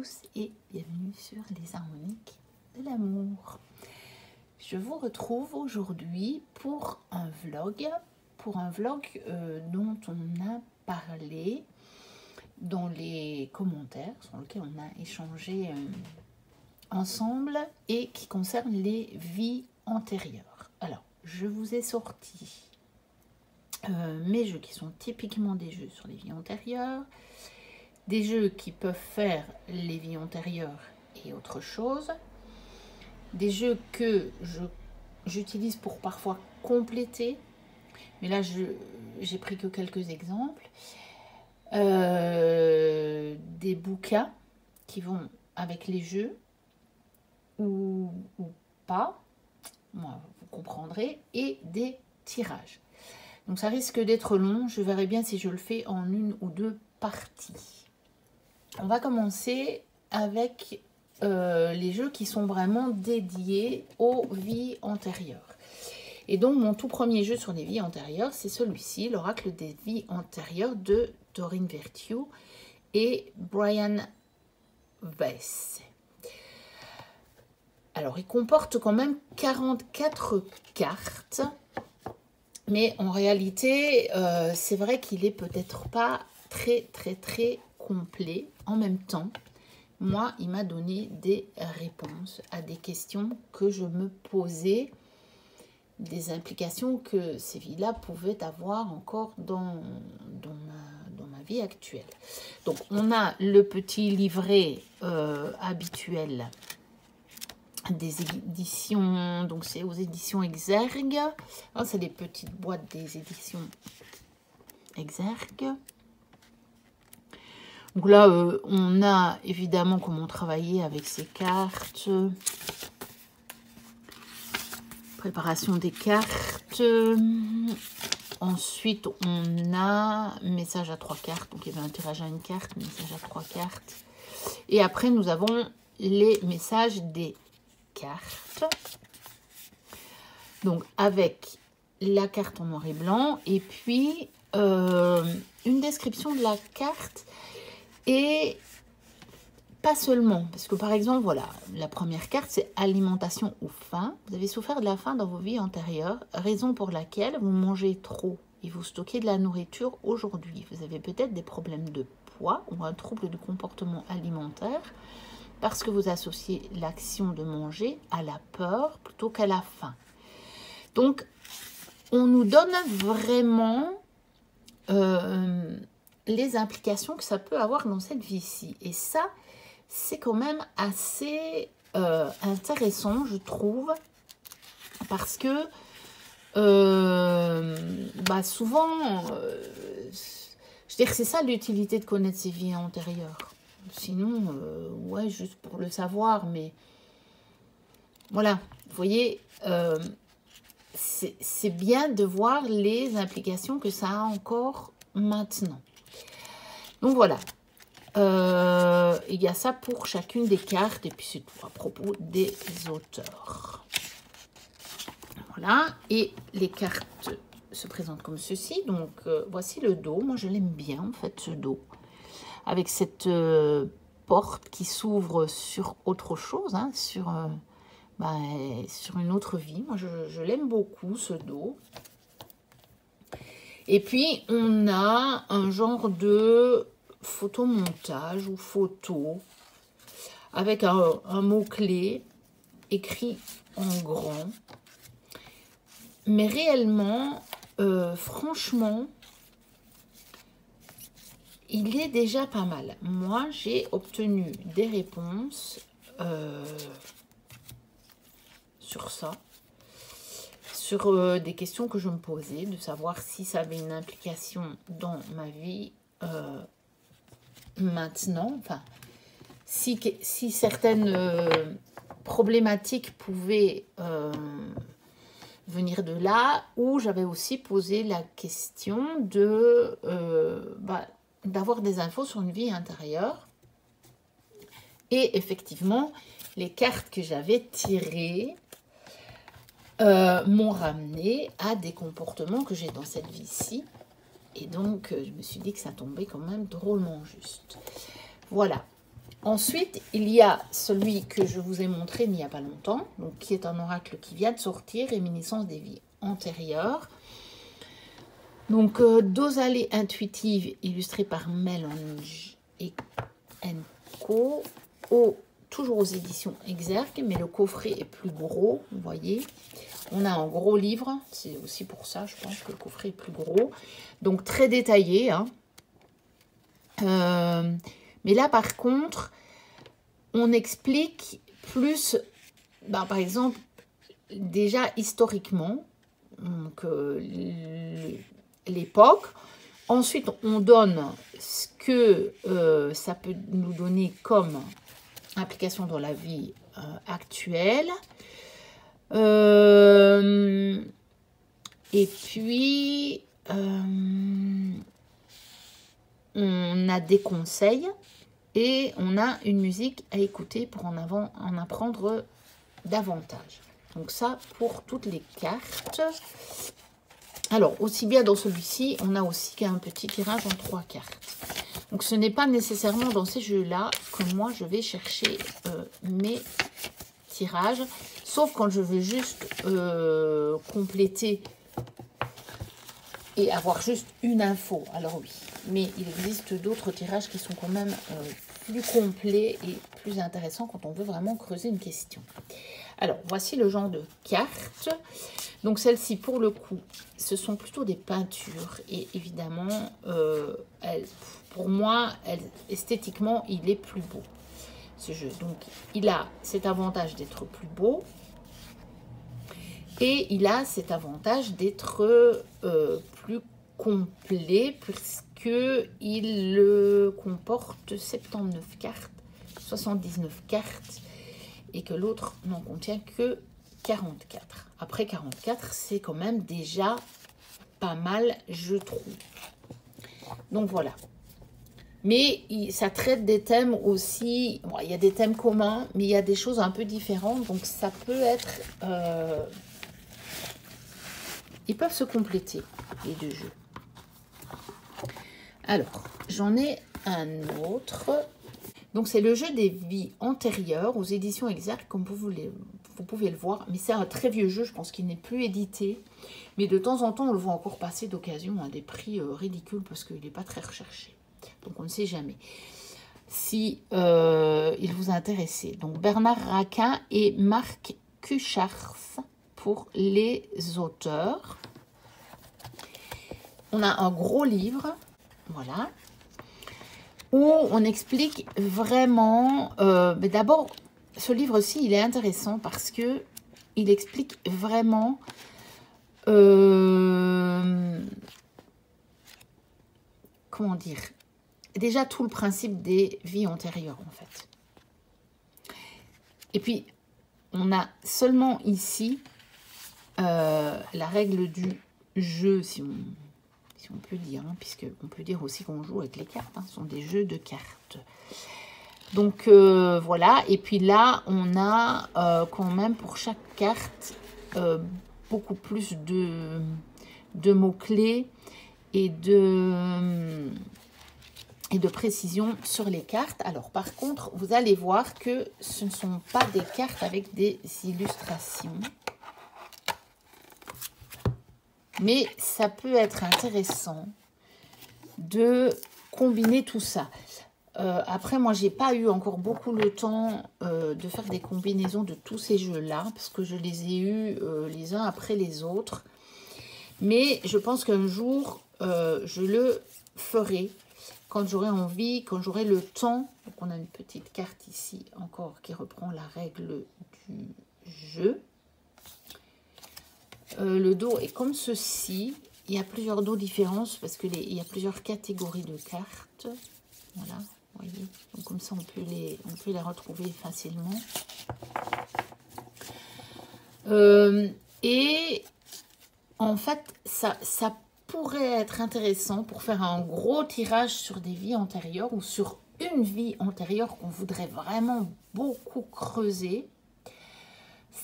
tous et bienvenue sur les harmoniques de l'amour. Je vous retrouve aujourd'hui pour un vlog, dont on a parlé dans les commentaires, sur lesquels on a échangé ensemble et qui concerne les vies antérieures. Alors, je vous ai sorti mes jeux qui sont typiquement des jeux sur les vies antérieures, des jeux qui peuvent faire les vies antérieures et autre chose, des jeux que j'utilise pour parfois compléter, mais là j'ai pris que quelques exemples, des bouquins qui vont avec les jeux ou pas, moi vous comprendrez, et des tirages. Donc ça risque d'être long, je verrai bien si je le fais en une ou deux parties. On va commencer avec les jeux qui sont vraiment dédiés aux vies antérieures. Et donc mon tout premier jeu sur les vies antérieures, c'est celui-ci, l'oracle des vies antérieures de Doreen Virtue et Brian Weiss. Alors il comporte quand même 44 cartes, mais en réalité c'est vrai qu'il est peut-être pas très complet. En même temps, moi, il m'a donné des réponses à des questions que je me posais, des implications que ces vies-là pouvaient avoir encore dans ma vie actuelle. Donc, on a le petit livret habituel des éditions, donc c'est aux éditions Exergue. C'est des petites boîtes des éditions Exergue. Donc là, on a évidemment comment travailler avec ces cartes. Préparation des cartes. Ensuite, on a message à 3 cartes. Donc il y avait un tirage à une carte, message à 3 cartes. Et après, nous avons les messages des cartes. Donc avec la carte en noir et blanc. Et puis, une description de la carte. Et pas seulement, parce que par exemple, voilà, la première carte, c'est alimentation ou faim. Vous avez souffert de la faim dans vos vies antérieures, raison pour laquelle vous mangez trop et vous stockez de la nourriture aujourd'hui. Vous avez peut-être des problèmes de poids ou un trouble du comportement alimentaire parce que vous associez l'action de manger à la peur plutôt qu'à la faim. Donc, on nous donne vraiment les implications que ça peut avoir dans cette vie-ci. Et ça, c'est quand même assez intéressant, je trouve, parce que souvent, je veux dire, c'est ça l'utilité de connaître ses vies antérieures. Sinon, ouais, juste pour le savoir, mais voilà, vous voyez, c'est bien de voir les implications que ça a encore maintenant. Donc voilà, il y a ça pour chacune des cartes et puis c'est tout à propos des auteurs. Voilà, et les cartes se présentent comme ceci. Donc voici le dos, moi je l'aime bien en fait ce dos, avec cette porte qui s'ouvre sur autre chose, hein, sur une autre vie. Moi je l'aime beaucoup ce dos. Et puis, on a un genre de photomontage ou photo avec un mot-clé écrit en grand. Mais réellement, franchement, il est déjà pas mal. Moi, j'ai obtenu des réponses sur ça. Sur des questions que je me posais, de savoir si ça avait une implication dans ma vie maintenant, enfin, si certaines problématiques pouvaient venir de là, ou j'avais aussi posé la question de d'avoir des infos sur une vie intérieure. Et effectivement, les cartes que j'avais tirées m'ont ramené à des comportements que j'ai dans cette vie-ci. Et donc, je me suis dit que ça tombait quand même drôlement juste. Voilà. Ensuite, il y a celui que je vous ai montré il n'y a pas longtemps, donc qui est un oracle qui vient de sortir, Réminiscence des vies antérieures. Donc, Dose allées intuitives, illustrée par Mélange et Co. Toujours aux éditions Exergue, mais le coffret est plus gros, vous voyez. On a un gros livre, c'est aussi pour ça, je pense que le coffret est plus gros. Donc, très détaillé, hein. Mais là, par contre, on explique plus, par exemple, déjà historiquement, donc l'époque. Ensuite, on donne ce que ça peut nous donner comme application dans la vie actuelle. Et puis, on a des conseils et on a une musique à écouter pour en apprendre davantage. Donc ça, pour toutes les cartes. Alors, aussi bien dans celui-ci, on a aussi un petit tirage en 3 cartes. Donc, ce n'est pas nécessairement dans ces jeux-là que moi, je vais chercher mes tirages. Sauf quand je veux juste compléter et avoir juste une info. Alors oui, mais il existe d'autres tirages qui sont quand même plus complets et plus intéressants quand on veut vraiment creuser une question. Alors, voici le genre de cartes. Donc, celle-ci, pour le coup, ce sont plutôt des peintures. Et évidemment, pour moi, esthétiquement, il est plus beau, ce jeu. Donc, il a cet avantage d'être plus beau. Et il a cet avantage d'être plus complet, puisqu'il comporte 79 cartes, 79 cartes. Et que l'autre n'en contient que 44. Après 44, c'est quand même déjà pas mal, je trouve. Donc voilà. Mais ça traite des thèmes aussi. Bon, il y a des thèmes communs, mais il y a des choses un peu différentes. Donc ça peut être... ils peuvent se compléter, les deux jeux. Alors, j'en ai un autre... Donc, c'est le jeu des vies antérieures aux éditions Exergue, comme vous pouvez le voir. Mais c'est un très vieux jeu, je pense qu'il n'est plus édité. Mais de temps en temps, on le voit encore passer d'occasion à des prix ridicules parce qu'il n'est pas très recherché. Donc, on ne sait jamais si il vous intéresse. Donc, Bernard Raquin et Marc Cucharf pour les auteurs. On a un gros livre, voilà, où on explique vraiment... mais d'abord, ce livre-ci, il est intéressant parce que il explique vraiment... comment dire? Déjà, tout le principe des vies antérieures, en fait. Et puis, on a seulement ici la règle du jeu, si on peut dire, hein, puisqu'on peut dire aussi qu'on joue avec les cartes, hein, ce sont des jeux de cartes. Donc voilà, et puis là, on a quand même pour chaque carte beaucoup plus de mots-clés et de précision sur les cartes. Alors par contre, vous allez voir que ce ne sont pas des cartes avec des illustrations. Mais ça peut être intéressant de combiner tout ça. Après, moi, j'ai pas eu encore beaucoup le temps de faire des combinaisons de tous ces jeux-là, parce que je les ai eus les uns après les autres. Mais je pense qu'un jour, je le ferai quand j'aurai envie, quand j'aurai le temps. Donc, on a une petite carte ici encore qui reprend la règle du jeu. Le dos est comme ceci. Il y a plusieurs dos différents parce qu'il y a plusieurs catégories de cartes. Voilà, vous voyez. Donc comme ça, on peut les retrouver facilement. Et en fait, ça pourrait être intéressant pour faire un gros tirage sur des vies antérieures ou sur une vie antérieure qu'on voudrait vraiment beaucoup creuser.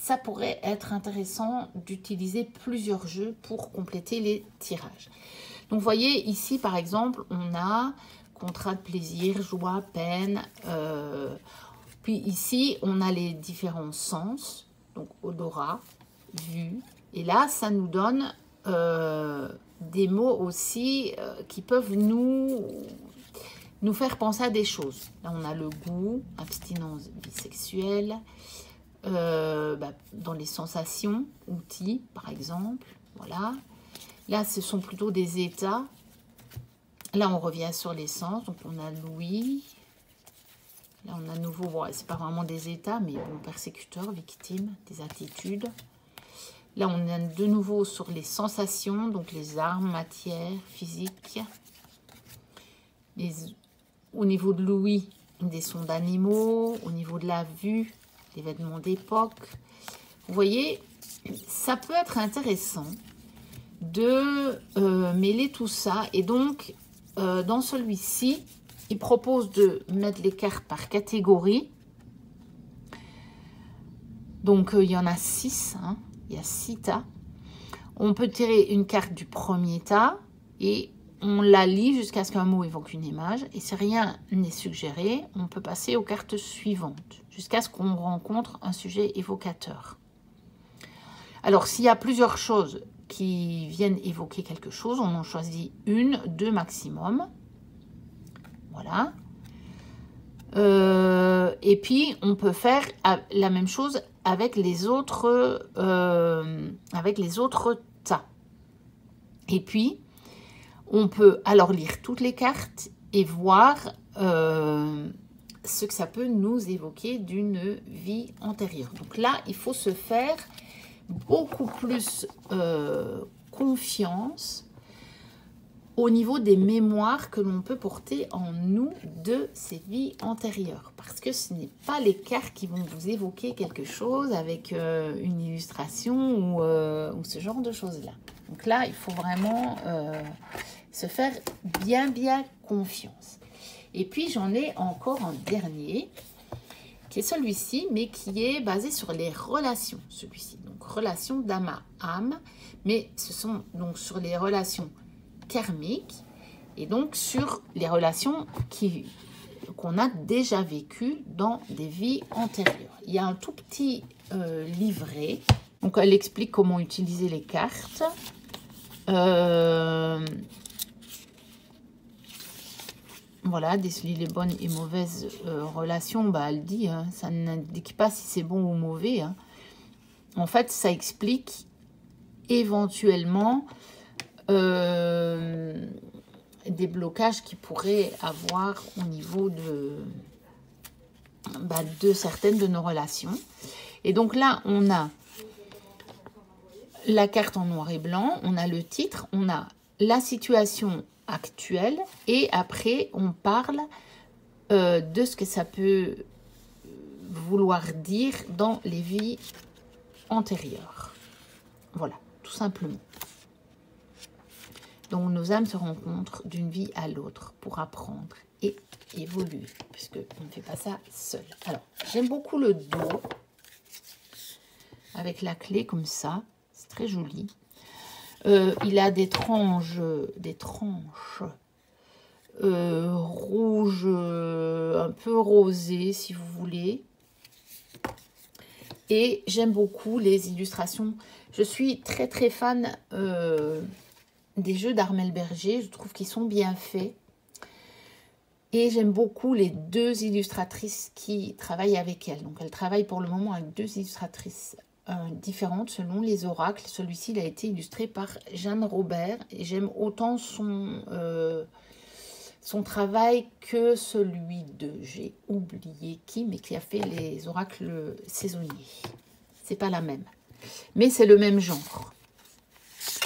Ça pourrait être intéressant d'utiliser plusieurs jeux pour compléter les tirages. Donc, vous voyez, ici, par exemple, on a contraste, plaisir, joie, peine. Puis ici, on a les différents sens, donc odorat, vue. Et là, ça nous donne des mots aussi qui peuvent nous faire penser à des choses. Là, on a le goût, abstinence bisexuelle, dans les sensations, outils, par exemple. Voilà. Là, ce sont plutôt des états. Là, on revient sur les sens. Donc, on a l'ouïe. Là, on a à nouveau, bon, c'est pas vraiment des états, mais bon, persécuteur, victime, des attitudes. Là, on est de nouveau sur les sensations, donc les armes, matière, physique. Au niveau de l'ouïe, des sons d'animaux. Au niveau de la vue, les vêtements d'époque. Vous voyez, ça peut être intéressant de mêler tout ça. Et donc, dans celui-ci, il propose de mettre les cartes par catégorie. Donc, il y en a 6. Hein. Il y a 6 tas. On peut tirer une carte du premier tas et on la lit jusqu'à ce qu'un mot évoque une image. Et si rien n'est suggéré, on peut passer aux cartes suivantes jusqu'à ce qu'on rencontre un sujet évocateur. Alors, s'il y a plusieurs choses qui viennent évoquer quelque chose, on en choisit une, 2 maximum. Voilà. Et puis, on peut faire la même chose avec les autres tas. Et puis, on peut alors lire toutes les cartes et voir ce que ça peut nous évoquer d'une vie antérieure. Donc là, il faut se faire beaucoup plus confiance au niveau des mémoires que l'on peut porter en nous de ces vies antérieures. Parce que ce n'est pas les cartes qui vont vous évoquer quelque chose avec une illustration ou ce genre de choses-là. Donc là, il faut vraiment se faire bien confiance. Et puis, j'en ai encore un dernier, qui est celui-ci, mais qui est basé sur les relations, celui-ci. Donc, relations d'âme à âme, mais ce sont donc sur les relations karmiques et donc sur les relations qu'on a déjà vécues dans des vies antérieures. Il y a un tout petit livret. Donc, elle explique comment utiliser les cartes. Voilà, déceler les bonnes et mauvaises relations, bah, elle dit, hein, ça n'indique pas si c'est bon ou mauvais. Hein. En fait, ça explique éventuellement des blocages qui pourraient avoir au niveau de certaines de nos relations. Et donc là, on a la carte en noir et blanc, on a le titre, on a la situation actuelle et après, on parle de ce que ça peut vouloir dire dans les vies antérieures. Voilà, tout simplement. Donc, nos âmes se rencontrent d'une vie à l'autre pour apprendre et évoluer, puisqu'on ne fait pas ça seul. Alors, j'aime beaucoup le dos, avec la clé comme ça. C'est très joli. Il a des tranches rouges, un peu rosées, si vous voulez. Et j'aime beaucoup les illustrations. Je suis très fan des jeux d'Armelle Berger, je trouve qu'ils sont bien faits. Et j'aime beaucoup les 2 illustratrices qui travaillent avec elle. Donc, elle travaille pour le moment avec 2 illustratrices différentes selon les oracles. Celui-ci, il a été illustré par Jeanne Robert. Et j'aime autant son travail que celui de, j'ai oublié qui, mais qui a fait les oracles saisonniers. C'est pas la même. Mais c'est le même genre.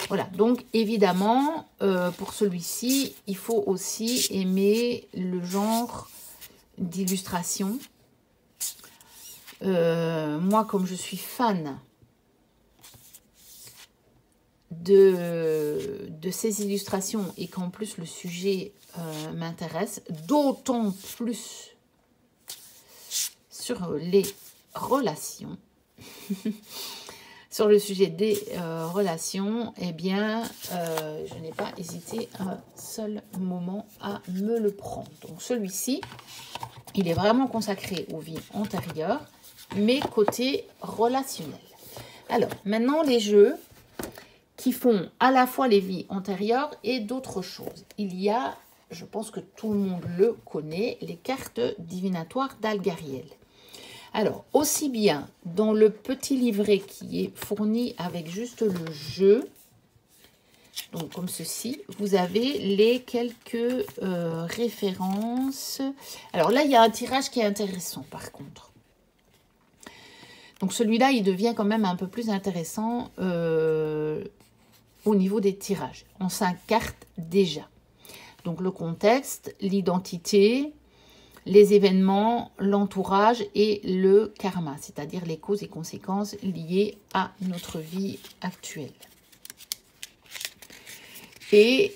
Voilà, donc évidemment, pour celui-ci, il faut aussi aimer le genre d'illustration. Moi, comme je suis fan de ces illustrations et qu'en plus le sujet m'intéresse, d'autant plus sur les relations, sur le sujet des relations, eh bien, je n'ai pas hésité un seul moment à me le prendre. Donc celui-ci, il est vraiment consacré aux vies antérieures, mais côté relationnel. Alors, maintenant, les jeux qui font à la fois les vies antérieures et d'autres choses. Il y a, je pense que tout le monde le connaît, les cartes divinatoires d'Algariel. Alors, aussi bien dans le petit livret qui est fourni avec juste le jeu, donc comme ceci, vous avez les quelques références. Alors là, il y a un tirage qui est intéressant par contre. Donc celui-là, il devient quand même un peu plus intéressant au niveau des tirages. En 5 cartes déjà. Donc le contexte, l'identité, les événements, l'entourage et le karma, c'est-à-dire les causes et conséquences liées à notre vie actuelle. Et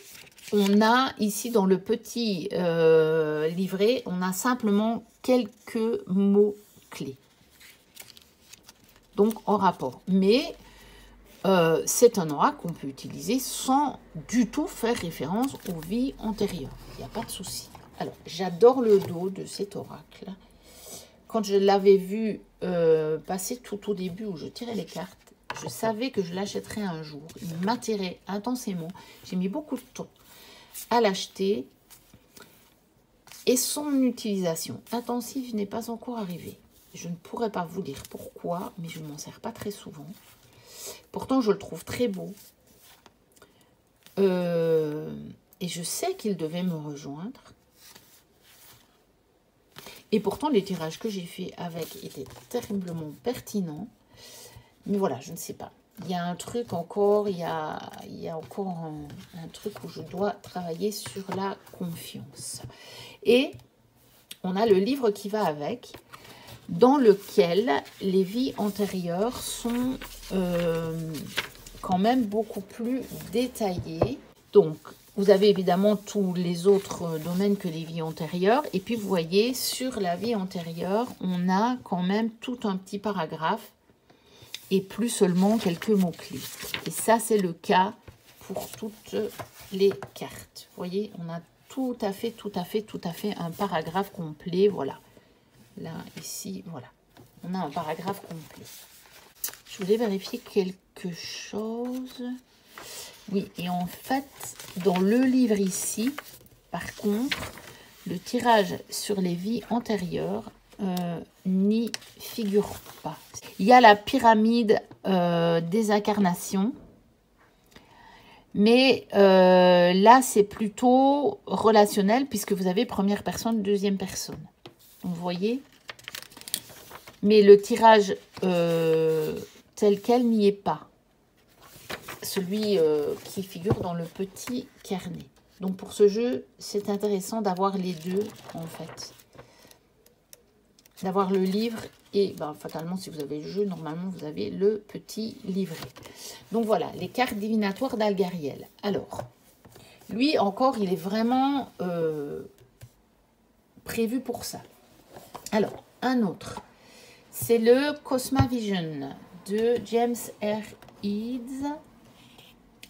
on a ici dans le petit livret, on a simplement quelques mots-clés. Donc en rapport. Mais c'est un oracle qu'on peut utiliser sans du tout faire référence aux vies antérieures. Il n'y a pas de souci. Alors, j'adore le dos de cet oracle. Quand je l'avais vu passer tout au début où je tirais les cartes, je savais que je l'achèterais un jour. Il m'attirait intensément. J'ai mis beaucoup de temps à l'acheter. Et son utilisation intensive n'est pas encore arrivée. Je ne pourrais pas vous dire pourquoi, mais je ne m'en sers pas très souvent. Pourtant, je le trouve très beau. Et je sais qu'il devait me rejoindre. Et pourtant, les tirages que j'ai fait avec étaient terriblement pertinents. Mais voilà, je ne sais pas. Il y a un truc encore, il y a encore un truc où je dois travailler sur la confiance. Et on a le livre qui va avec, dans lequel les vies antérieures sont quand même beaucoup plus détaillées. Donc, vous avez évidemment tous les autres domaines que les vies antérieures. Et puis, vous voyez, sur la vie antérieure, on a quand même tout un petit paragraphe et plus seulement quelques mots-clés. Et ça, c'est le cas pour toutes les cartes. Vous voyez, on a tout à fait un paragraphe complet. Voilà. Là, ici, voilà. On a un paragraphe complet. Je voulais vérifier quelque chose. Oui, et en fait, dans le livre ici, par contre, le tirage sur les vies antérieures n'y figure pas. Il y a la pyramide des incarnations. Mais là, c'est plutôt relationnel puisque vous avez première personne, deuxième personne. Vous voyez? Mais le tirage tel quel n'y est pas. Celui qui figure dans le petit carnet. Donc pour ce jeu, c'est intéressant d'avoir les deux en fait. D'avoir le livre et fatalement, si vous avez le jeu, normalement vous avez le petit livret. Donc voilà, les cartes divinatoires d'Algariel. Alors, lui encore, il est vraiment prévu pour ça. Alors, un autre, c'est le Cosmavision de James R. Eads,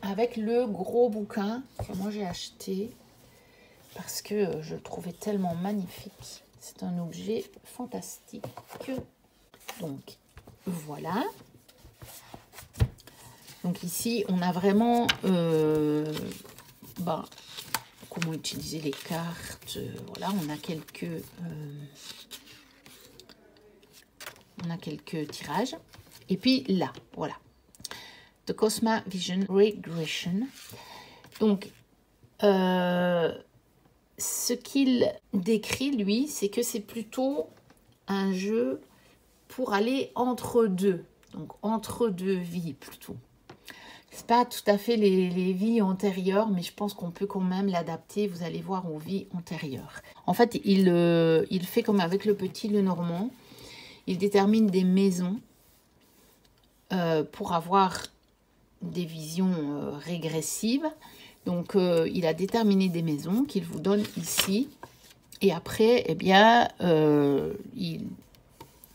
avec le gros bouquin que moi j'ai acheté parce que je le trouvais tellement magnifique. C'est un objet fantastique. Donc, voilà. Donc ici, on a vraiment comment utiliser les cartes. Voilà, on a quelques tirages. Et puis là, voilà. The Cosmavision Regression. Donc, ce qu'il décrit, lui, c'est que c'est plutôt un jeu pour aller entre deux. Donc, entre deux vies, plutôt. C'est pas tout à fait les vies antérieures, mais je pense qu'on peut quand même l'adapter, vous allez voir, aux vies antérieures. En fait, il fait comme avec le petit Lenormand. Il détermine des maisons pour avoir des visions régressives. Donc, il a déterminé des maisons qu'il vous donne ici. Et après, eh bien, il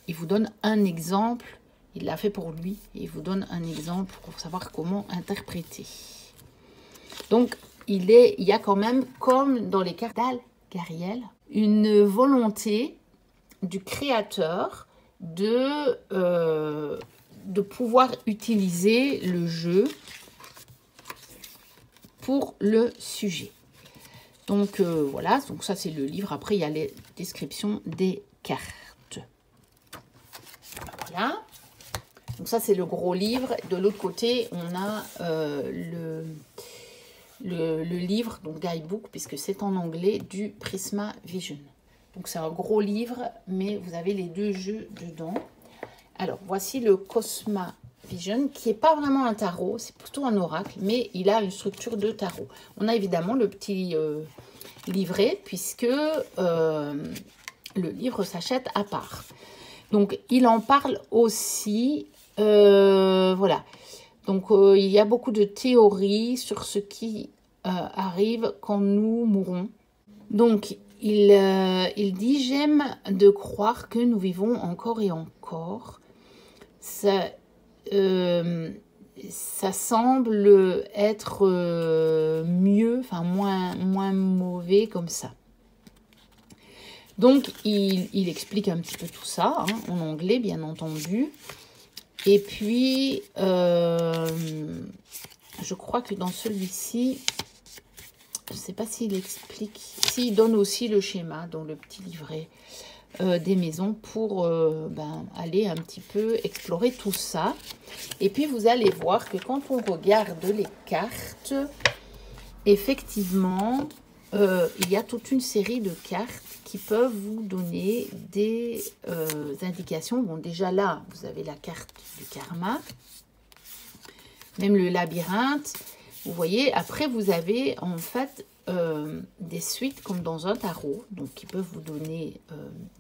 vous donne un exemple Il l'a fait pour lui. Et il vous donne un exemple pour savoir comment interpréter. Donc, il y a quand même, comme dans les cartes d'Al-Gariel, une volonté du créateur de pouvoir utiliser le jeu pour le sujet. Donc voilà, donc ça c'est le livre. Après, il y a les descriptions des cartes. Voilà. Donc ça c'est le gros livre. De l'autre côté, on a le livre, donc guidebook, puisque c'est en anglais, du Prisma Vision. Donc c'est un gros livre, mais vous avez les deux jeux dedans. Alors voici le Cosma Vision, qui n'est pas vraiment un tarot, c'est plutôt un oracle, mais il a une structure de tarot. On a évidemment le petit livret, puisque le livre s'achète à part. Donc il en parle aussi, voilà. Donc il y a beaucoup de théories sur ce qui arrive quand nous mourrons. Donc il dit « J'aime de croire que nous vivons encore et encore ». Ça semble être mieux, enfin moins mauvais comme ça. Donc, il explique un petit peu tout ça, hein, en anglais, bien entendu. Et puis, je crois que dans celui-ci, je ne sais pas s'il explique, s'il donne aussi le schéma dans le petit livret des maisons pour aller un petit peu explorer tout ça. Et puis, vous allez voir que quand on regarde les cartes, effectivement, il y a toute une série de cartes qui peuvent vous donner des indications. Bon, déjà là, vous avez la carte du karma, même le labyrinthe. Vous voyez, après, vous avez en fait des suites comme dans un tarot, donc qui peuvent vous donner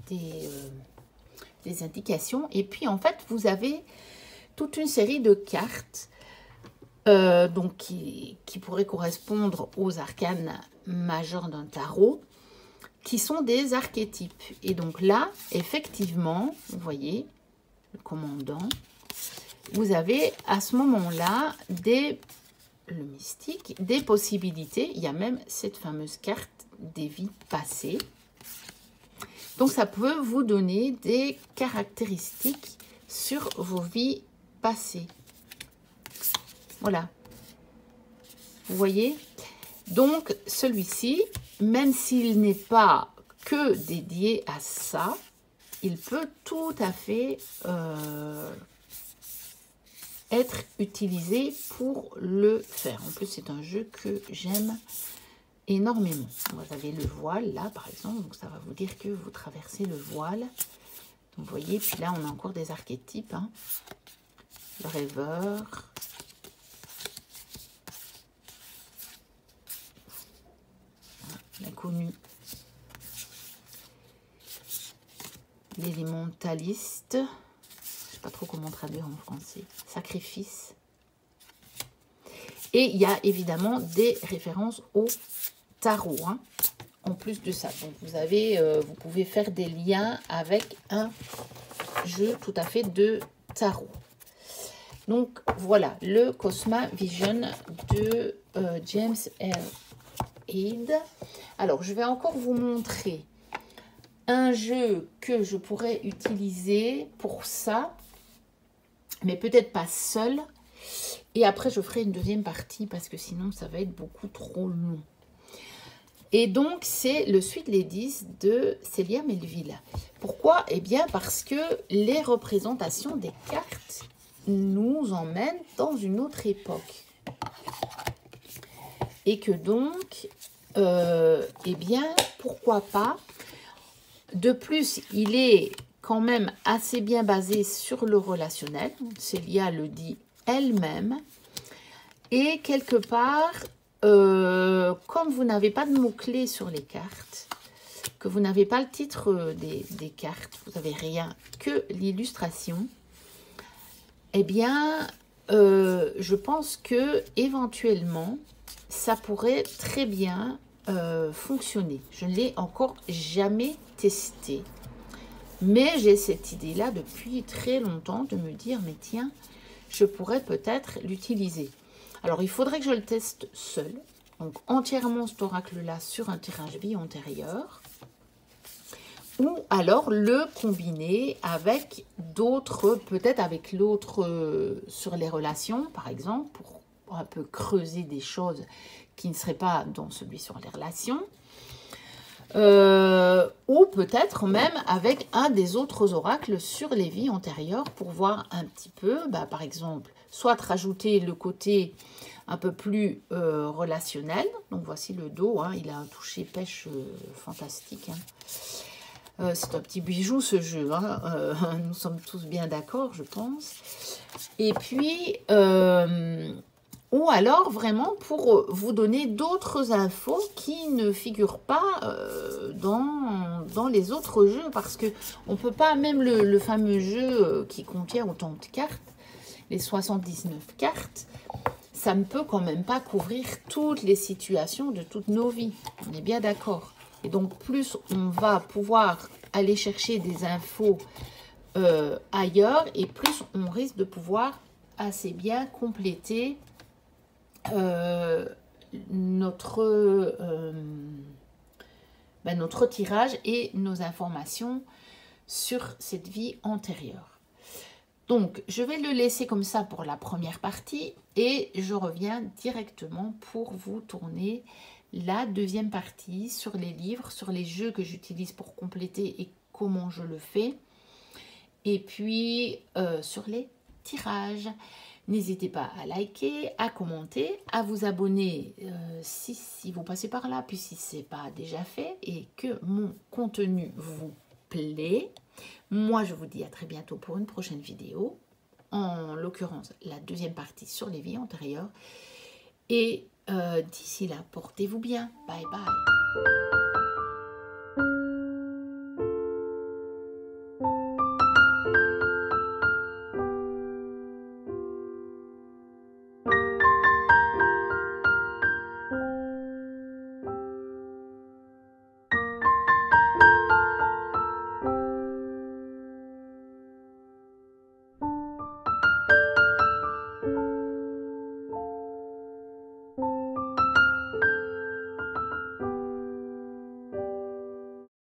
des indications. Et puis, en fait, vous avez toute une série de cartes donc qui pourraient correspondre aux arcanes majeurs d'un tarot, qui sont des archétypes. Et donc là, effectivement, vous voyez, le commandant, vous avez à ce moment-là le mystique, des possibilités. Il y a même cette fameuse carte des vies passées. Donc ça peut vous donner des caractéristiques sur vos vies passées. Voilà. Vous voyez? Donc celui-ci, même s'il n'est pas que dédié à ça, il peut tout à fait être utilisé pour le faire. En plus, c'est un jeu que j'aime énormément. Vous avez le voile là, par exemple. Donc, ça va vous dire que vous traversez le voile. Donc, vous voyez, puis là, on a encore des archétypes. Hein. Le rêveur. L'inconnu. L'élémentaliste. Pas trop comment traduire en français. Sacrifice. Et il y a évidemment des références au tarot, hein, en plus de ça. Donc vous pouvez faire des liens avec un jeu tout à fait de tarot. Donc voilà, le Cosma Vision de James L. Hyde. Alors je vais encore vous montrer un jeu que je pourrais utiliser pour ça, mais peut-être pas seul. Et après, je ferai une deuxième partie parce que sinon, ça va être beaucoup trop long. Et donc, c'est le Sweet Ladies de Célia Melville. Pourquoi? Eh bien, parce que les représentations des cartes nous emmènent dans une autre époque. Et que donc, eh bien, pourquoi pas? De plus, il est quand même assez bien basé sur le relationnel. Célia le dit elle-même. Et quelque part, comme vous n'avez pas de mots-clés sur les cartes, que vous n'avez pas le titre des cartes, vous n'avez rien que l'illustration, eh bien, je pense que éventuellement, ça pourrait très bien fonctionner. Je ne l'ai encore jamais testé. Mais j'ai cette idée-là depuis très longtemps de me dire, mais tiens, je pourrais peut-être l'utiliser. Alors, il faudrait que je le teste seul. Donc, entièrement cet oracle-là sur un tirage vie antérieur. Ou alors le combiner avec d'autres, peut-être avec l'autre sur les relations, par exemple, pour un peu creuser des choses qui ne seraient pas dans celui sur les relations. Ou peut-être même avec un des autres oracles sur les vies antérieures pour voir un petit peu, bah, par exemple, soit rajouter le côté un peu plus relationnel. Donc voici le dos, hein, il a un toucher pêche fantastique. Hein. C'est un petit bijou ce jeu, hein. Nous sommes tous bien d'accord, je pense. Et puis, ou alors vraiment pour vous donner d'autres infos qui ne figurent pas dans les autres jeux, parce que on peut pas, même le fameux jeu qui contient autant de cartes, les 79 cartes, ça ne peut quand même pas couvrir toutes les situations de toutes nos vies. On est bien d'accord. Et donc, plus on va pouvoir aller chercher des infos ailleurs, et plus on risque de pouvoir assez bien compléter notre tirage et nos informations sur cette vie antérieure. Donc, je vais le laisser comme ça pour la première partie et je reviens directement pour vous tourner la deuxième partie sur les livres, sur les jeux que j'utilise pour compléter et comment je le fais. Et puis, sur les tirages. N'hésitez pas à liker, à commenter, à vous abonner si vous passez par là, puis si ce n'est pas déjà fait et que mon contenu vous plaît. Moi, je vous dis à très bientôt pour une prochaine vidéo, en l'occurrence la deuxième partie sur les vies antérieures. Et d'ici là, portez-vous bien. Bye bye.